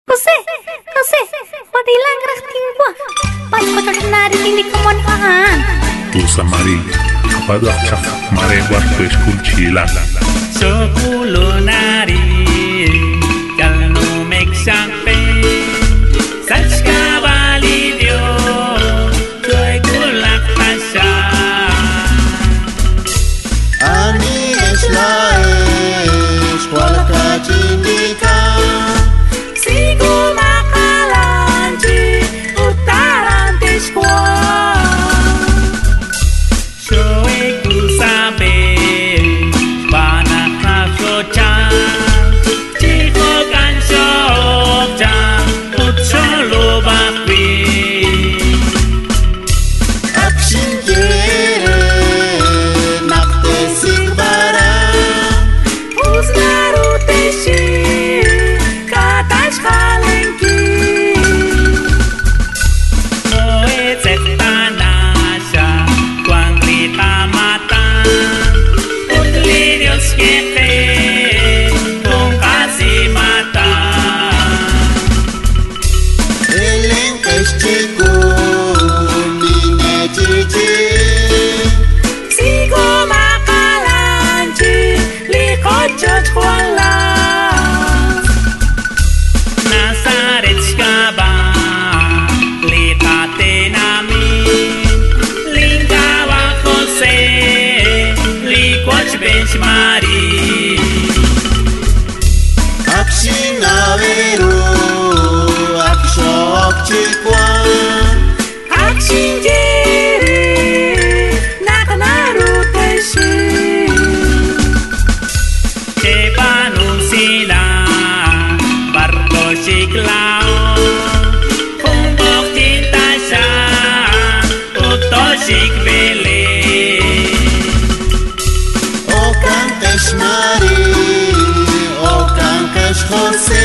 Jose, padilang rasting gua. Pas kotor nari ini kemonaan. Tusa Maria, kapag aksak marewat ko school chila. Sepuluh nari, kalau meksampe, saska balidio, cuy kulak tasya. Ani eslaes, kualka cindika. Sigo makalanji, utaran tiskwa. Soe ku sabe, bana kasocha. Chico kanso obja, utcholo bakwi. Akshin kere, nakte sigbara. Uslaru teshi, katas kalenki. Oe zettanasha, kuangrita mata. Utlirios kete, kung kasi mata. Eleng kestiku, mine cici. Sigo makalanji, likod Diyos wala. Nasaret ka ba? Litate namin. Lingkawa Jose, likod benchmari. Akshin averu, akshok cikwa. Akshin jiri, nakanaru teshi. Kepanung sila, barko siklao. Kumbok cinta siya, utosik bele. O cantes Mari, o cantes Jose.